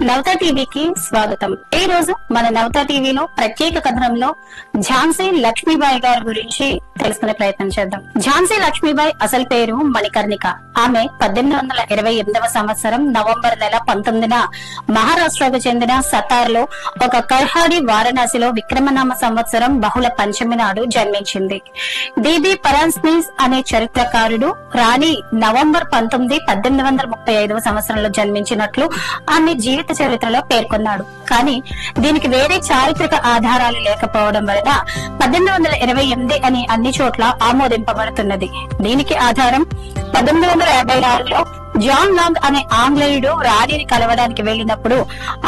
నవత టీవీకి స్వాగతం. ఈ రోజు మన నవత టీవీలో ప్రత్యేక కథనంలో ఝాన్సీ లక్ష్మీబాయి గారి గురించి తెలుసుకునే ప్రయత్నం చేద్దాం. ఝాన్సీ లక్ష్మీబాయి అసలు పేరు మణికర్ణిక. ఆమె 1828వ సంవత్సరం నవంబర్ నెల 19న మహారాష్ట్రకు చెందిన సతార్లో ఒక కర్హాడి వారణాసిలో విక్రమనామ సంవత్సరం బహుళ పంచమి నాడు జన్మించింది. డిబి పరాన్స్నీస్ అనే చరిత్రకారుడు రాణి నవంబర్ 19, 1835వ సంవత్సరంలో జన్మించినట్లు ఆమె జీవిత చరిత్రలో పేర్కొన్నాడు. కానీ దీనికి వేరే చారిత్రక ఆధారాలు లేకపోవడం వలన 1828 అని అన్ని చోట్ల ఆమోదింపబడుతున్నది. దీనికి ఆధారం 1856లో జాన్ లాంగ్ అనే ఆంగ్లేయుడు రాణిని కలవడానికి వెళ్లినప్పుడు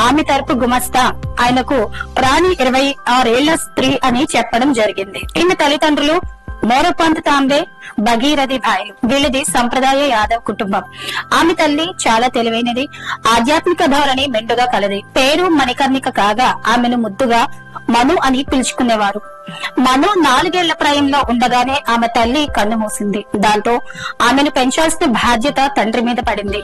ఆమె తరపు గుమస్తా ఆయనకు రాణి 26 ఏళ్ల స్త్రీ అని చెప్పడం జరిగింది. ఈమె తల్లిదండ్రులు మోరపంత్ తాంబే, భగీరథి భాయ్. వీళ్ళది సంప్రదాయ యాదవ్ కుటుంబం. ఆమె తల్లి చాలా తెలివైనది, ఆధ్యాత్మిక ధోరణి మెండుగా కలది. పేరు మణికర్ణిక కాగా ఆమెను ముద్దుగా మను అని పిలుచుకునేవారు. మను 4 ఏళ్ల ప్రాయంలో ఉండగానే ఆమె తల్లి కన్ను మూసింది. దాంతో ఆమెను పెంచాల్సిన బాధ్యత తండ్రి మీద పడింది.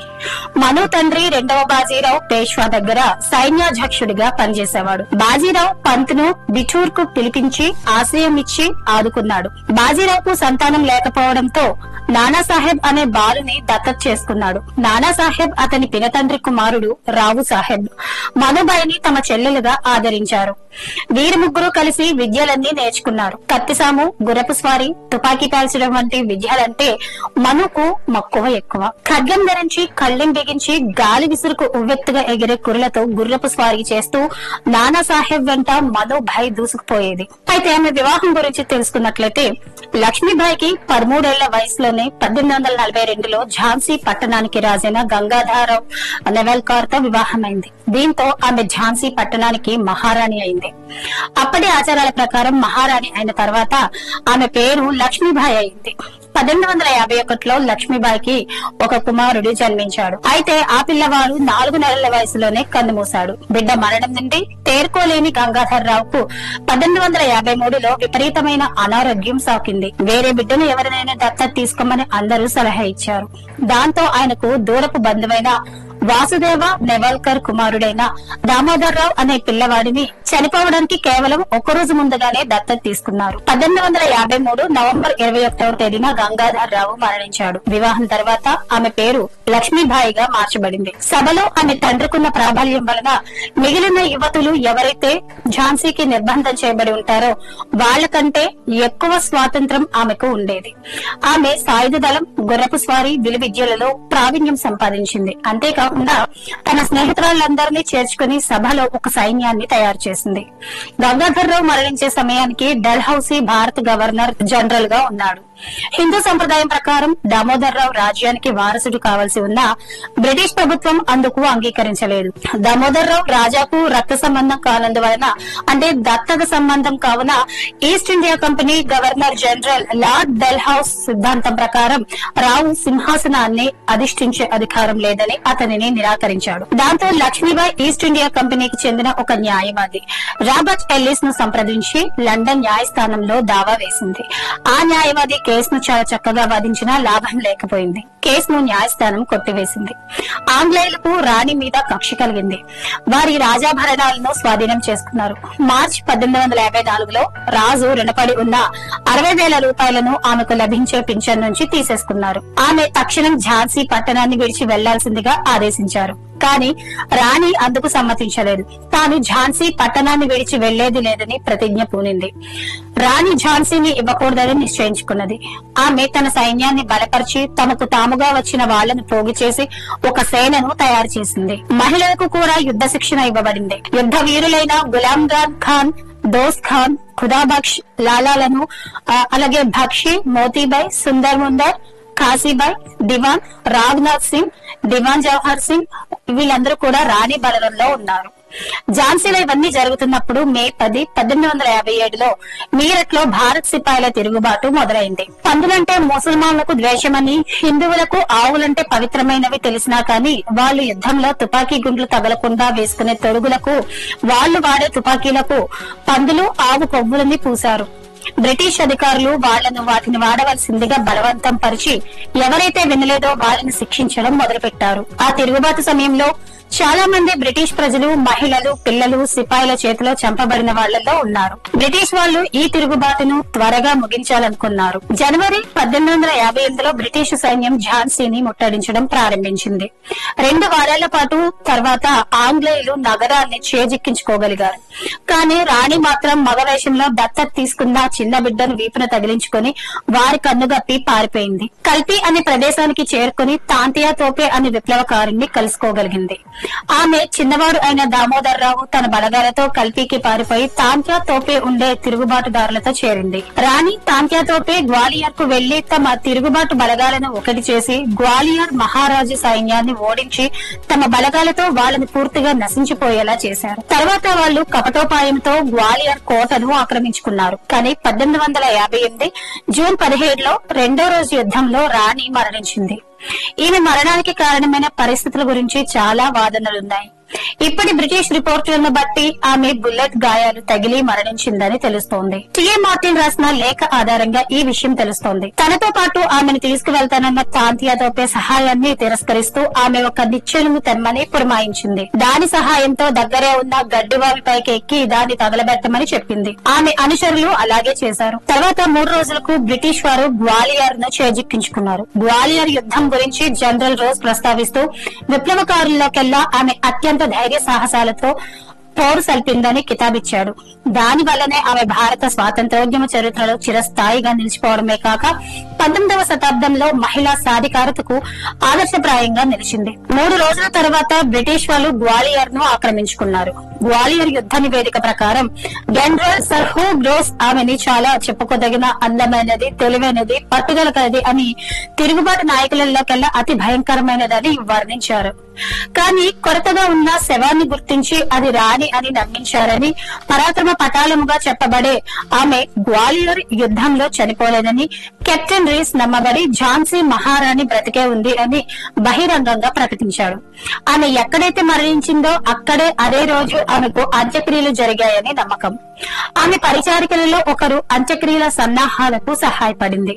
మను తండ్రి 2వ బాజీరావు పేష్వా దగ్గర సైన్యాధ్యక్షుడిగా పనిచేసేవాడు. బాజీరావు పంత్ ను బిఠూర్ కు పిలిపించి ఆశ్రయం ఇచ్చి ఆదుకున్నాడు. బాజీరావుకు సంతానం లేకపోవడంతో నానాసాహెబ్ అనే బాలుని దత్తత చేసుకున్నాడు. నానాసాహెబ్ అతని పినతండ్రి కుమారుడు రావు సాహెబ్ మనుబాయిని తమ చెల్లెలుగా ఆదరించారు. వీరు ముగ్గురు కలిసి విద్యలన్నీ నేర్చుకున్నారు. కత్తిసాము, గుర్రపు స్వారీ, తుపాకీ కాల్చడం వంటి విద్యలంటే మనుకు మక్కువ ఎక్కువ. ఖడ్గం ధరించి కళ్ళెం బిగించి గాలి విసురుకు ఉవ్వెత్తుగా ఎగిరే కుర్రలతో గుర్రపు స్వారీ చేస్తూ నానాసాహెబ్ వెంట మనుబాయి దూసుకుపోయేది. అయితే ఆమె వివాహం గురించి తెలుసుకున్నట్లయితే లక్ష్మీబాయికి 13 ఏళ్ల వయసులోనే 1842లో ఝాన్సీ పట్టణానికి రాజైన గంగాధరరావు నెవల్కర్ తో వివాహమైంది. దీంతో ఆమె ఝాన్సీ పట్టణానికి మహారాణి అయింది. అప్పటి ఆచారాల ప్రకారం మహారాణి అయిన తర్వాత ఆమె పేరు లక్ష్మీబాయి అయింది. 1851లో లక్ష్మీబాయికి ఒక కుమారుడు జన్మించాడు. అయితే ఆ పిల్లవాడు 4 నెలల వయసులోనే కన్నుమూశాడు. బిడ్డ మరణం నుండి తేరుకోలేని గంగాధరరావుకు 1853లో విపరీతమైన అనారోగ్యం సాకింది. వేరే బిడ్డను ఎవరినైనా దత్తత తీసుకోమని అందరూ సలహా ఇచ్చారు. దాంతో ఆయనకు దూరపు బంధువైన వాసుదేవ నెవల్కర్ కుమారుడైన దామోదర్రావు అనే పిల్లవాడిని చనిపోవడానికి కేవలం 1 రోజు ముందుగానే దత్తత తీసుకున్నారు. 1853 నవంబర్ 21వ తేదీన గంగాధరరావు మరణించాడు. వివాహం తర్వాత ఆమె పేరు లక్ష్మీబాయిగా మార్చబడింది. సభలో ఆమె తండ్రికున్న ప్రాబల్యం వలన మిగిలిన యువతులు ఎవరైతే ఝాన్సీకి నిర్బంధం చేయబడి ఉంటారో వాళ్లకంటే ఎక్కువ స్వాతంత్రం ఆమెకు ఉండేది. ఆమె సాయుధ దళం, గుర్రపు స్వారీ, విలువిద్యలలో ప్రావీణ్యం సంపాదించింది. అంతేకాకుండా తన స్నేహితురాళ్ళందరినీ చేర్చుకుని సభలో ఒక సైన్యాన్ని తయారు చేసింది. గంగాధరరావు మరణించే సమయానికి డల్హౌసీ భారత గవర్నర్ జనరల్ గా ఉన్నాడు. హిందూ సంప్రదాయం ప్రకారం దామోదర్రావు రాజ్యానికి వారసుడు కావాల్సి ఉన్నా బ్రిటిష్ ప్రభుత్వం అందుకు అంగీకరించలేదు. దామోదర్రావు రాజాకు రక్త సంబంధం కానందువలన, అంటే దత్తత సంబంధం కావున east India company governor general lord డల్హౌస్ సిద్ధాంతం ప్రకారం రావు సింహాసనాన్ని అధిష్ఠించే అధికారం లేదని అతనిని నిరాకరించాడు. దాంతో లక్ష్మీబాయి ఈస్ట్ ఇండియా కంపెనీకి చెందిన ఒక న్యాయవాది రాబర్ట్ ఎల్లిస్ ను సంప్రదించి లండన్ న్యాయస్థానంలో దావా వేసింది. ఆ న్యాయవాది కేసును చాలా చక్కగా వాదించినా లాభం లేకపోయింది. కేసును న్యాయస్థానం కొట్టివేసింది. ఆంగ్లేయులకు రాణి మీద కక్ష కలిగింది. వారి రాజాభరణాలను స్వాధీనం చేసుకున్నారు. మార్చి 1854లో రాజు రుణపడి ఉన్న 60,000 రూపాయలను ఆమెకు లభించే పింఛన్ నుంచి తీసేసుకున్నారు. ఆమె తక్షణం ఝాన్సీ పట్టణాన్ని విడిచి వెళ్లాల్సిందిగా ఆదేశించారు. కానీ రాణి అందుకు సమ్మతించలేదు. తాను ఝాన్సీ పట్టణాన్ని విడిచి వెళ్లేది లేదని ప్రతిజ్ఞ పూనింది. రాణి ఝాన్సీని ఇవ్వకూడదని నిశ్చయించుకున్నది. ఆమె తన సైన్యాన్ని బలపరిచి తమకు తాముగా వచ్చిన వాళ్లను పోగు చేసి ఒక సేనను తయారు చేసింది. మహిళలకు కూడా యుద్ధ శిక్షణ ఇవ్వబడింది. యుద్ధ వీరులైన గులాం ఖాన్, దోస్ ఖాన్, ఖుదాబక్ష్ లాలాలను, అలాగే బక్షి, మోతీబాయ్, సుందర్ ముందర్, కాశీబాయ్, దివాన్ రాఘ్నాథ్ సింగ్, దివాన్ జవహర్ సింగ్ వీళ్ళందరూ కూడా రాణి బలగంలో ఉన్నారు. ఝాన్సీలో ఇవన్నీ జరుగుతున్నప్పుడు మే 10, 1857లో మీరట్ లో భారత్ సిపాయిల తిరుగుబాటు మొదలైంది. పందులంటే ముసల్మాన్లకు ద్వేషమని, హిందువులకు ఆవులంటే పవిత్రమైనవి తెలిసినా కానీ వాళ్లు యుద్ధంలో తుపాకీ గుండ్లు తగలకుండా వేసుకునే తొడుగులకు, వాళ్లు వాడే తుపాకీలకు పందులు, ఆవు కొవ్వులని పూశారు. బ్రిటిష్ అధికారులు వాటిని వాడవలసిందిగా బలవంతం పరిచి ఎవరైతే వినలేదో వారిని శిక్షించడం మొదలుపెట్టారు. ఆ తిరుగుబాటు సమయంలో చాలా మంది బ్రిటిష్ ప్రజలు, మహిళలు, పిల్లలు సిపాయిల చేతిలో చంపబడిన వాళ్లలో ఉన్నారు. బ్రిటిష్ వాళ్ళు ఈ తిరుగుబాటును త్వరగా ముగించాలనుకున్నారు. జనవరి 1858లో బ్రిటిష్ సైన్యం ఝాన్సీని ముట్టడించడం ప్రారంభించింది. 2 వారాల పాటు తర్వాత ఆంగ్లేయులు నగరాన్ని చేజిక్కించుకోగలిగారు. కానీ రాణి మాత్రం మగ వేషంలో దత్తత తీసుకున్న చిన్న బిడ్డను వీపున తగిలించుకుని వారి కన్నుగప్పి పారిపోయింది. కల్పి అనే ప్రదేశానికి చేరుకుని తాంతియా తోపే అనే విప్లవకారుణ్ణి కలుసుకోగలిగింది. ఆమె చిన్నవాడు అయిన దామోదర్రావు తన బలగాలతో కల్పీకి పారిపోయి తాంత్యా తోపే ఉండే తిరుగుబాటుదారులతో చేరింది. రాణి తాంత్యా తోపే గ్వాలియర్ కు వెళ్లి తమ తిరుగుబాటు బలగాలను ఒకటి చేసి గ్వాలియర్ మహారాజు సైన్యాన్ని ఓడించి తమ బలగాలతో వాళ్ళని పూర్తిగా నశించిపోయేలా చేశారు. తర్వాత వాళ్ళు కపటోపాయంతో గ్వాలియర్ కోటను ఆక్రమించుకున్నారు. కానీ 1858 జూన్ 17లో 2వ రోజు యుద్ధంలో రాణి మరణించింది. ఈమె మరణానికి కారణమైన పరిస్థితుల గురించి చాలా వాదనలున్నాయి. ఇప్పటి బ్రిటిష్ రిపోర్టులను బట్టి ఆమె బుల్లెట్ గాయాలు తగిలి మరణించిందని తెలుస్తోంది. టిఏ మార్టిన్ రాసిన లేఖ ఆధారంగా ఈ విషయం తెలుస్తోంది. తనతో పాటు ఆమెను తీసుకువెళ్తానన్న తాంతియా తోపే సహాయాన్ని తిరస్కరిస్తూ ఆమె ఒక నిచ్చెనను తెమ్మని పురమాయించింది. దాని సహాయంతో దగ్గరే ఉన్న గడ్డివామి పైకి ఎక్కి దాన్ని తగలబెట్టమని చెప్పింది. ఆమె అనుచరులు అలాగే చేశారు. తర్వాత 3 రోజులకు బ్రిటిష్ వారు గ్వాలియర్ ను చేజిక్కించుకున్నారు. గ్వాలియర్ యుద్ధం గురించి జనరల్ రోజ్ ప్రస్తావిస్తూ విప్లవకారుల్లోకెల్లా ఆమె అత్యంత ధైర్య సాహసాలతో పోరు సల్పిందని కితాబిచ్చాడు. దాని వల్లనే ఆమె భారత స్వాతంత్ర్యోద్యమ చరిత్రలో చిరస్థాయిగా నిలిచిపోవడమే కాక 19వ శతాబ్దంలో మహిళా సాధికారతకు ఆదర్శప్రాయంగా నిలిచింది. 3 రోజుల తర్వాత బ్రిటిష్ వాళ్ళు గ్వాలియర్ ను ఆక్రమించుకున్నారు. గ్వాలియర్ యుద్ధ నివేదిక ప్రకారం జనరల్ సర్ హ్యూ గ్రోస్ ఆమెని చాలా చెప్పుకోదగిన అందమైనది, తెలివైనది, పట్టుదల కలది అని తిరుగుబాటు నాయకులలోకెల్లా అతి భయంకరమైనదని వర్ణించారు. కానీ కొరతగా ఉన్న శవాన్ని గుర్తించి అది రాణి అని నమ్మించారని, పరాక్రమ పటాలముగా చెప్పబడే ఆమె గ్వాలియర్ యుద్ధంలో చనిపోలేదని కెప్టెన్ రీస్ నమ్మబడి ఝాన్సీ మహారాణి బ్రతికే ఉంది అని బహిరంగంగా ప్రకటించాడు. ఆమె ఎక్కడైతే మరణించిందో అక్కడే అదే రోజు ఆమెకు అంత్యక్రియలు జరిగాయని నమ్మకం. ఆమె పరిచారికలలో ఒకరు అంత్యక్రియల సన్నాహాలకు సహాయపడింది.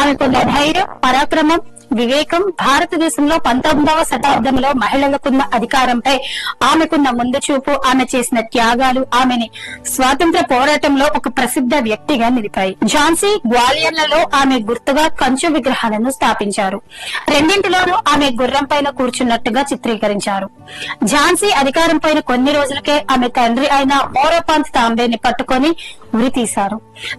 ఆమెకున్న ధైర్యం, పరాక్రమం, వివేకం భారతదేశంలో 19వ శతాబ్దంలో మహిళలకున్న అధికారంపై ఆమెకున్న ముందు చూపు, ఆమె చేసిన త్యాగాలు ఆమెని స్వాతంత్ర పోరాటంలో ఒక ప్రసిద్ధ వ్యక్తిగా నిలిపాయి. ఝాన్సీ, గ్వాలియర్లలో ఆమె గుర్తుగా కంచు విగ్రహాలను స్థాపించారు. రెండింటిలోనూ ఆమె గుర్రం పైన కూర్చున్నట్టుగా చిత్రీకరించారు. ఝాన్సీ అధికారం పైన కొన్ని రోజులకే ఆమె తండ్రి అయిన మోరోపాంత్ తాంబేని పట్టుకొని ఉరి తీశారు.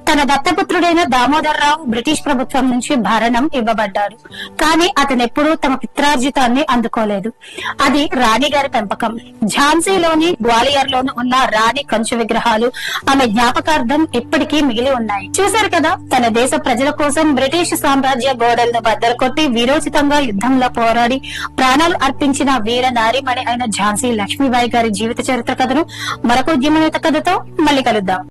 తన దత్తపుత్రుడైన దామోదర్రావు బ్రిటిష్ ప్రభుత్వం నుంచి భరణం ఇవ్వబడ్డాడు. కానీ అతనెప్పుడూ తమ పిత్రార్జితాన్ని అందుకోలేదు. అది రాణి గారి పెంపకం. ఝాన్సీలోని, గ్వాలియర్ లోను ఉన్న రాణి కంచు విగ్రహాలు ఆమె జ్ఞాపకార్థం ఇప్పటికీ మిగిలి ఉన్నాయి. చూశారు కదా, తన దేశ ప్రజల కోసం బ్రిటిష్ సామ్రాజ్య గోడలను బద్దలు కొట్టి వీరోచితంగా యుద్ధంలో పోరాడి ప్రాణాలు అర్పించిన వీర నారీమణి అయిన ఝాన్సీ లక్ష్మీబాయి గారి జీవిత చరిత్ర కథను మరొక ఉద్యమనేత కథతో మళ్ళీ కలుద్దాం.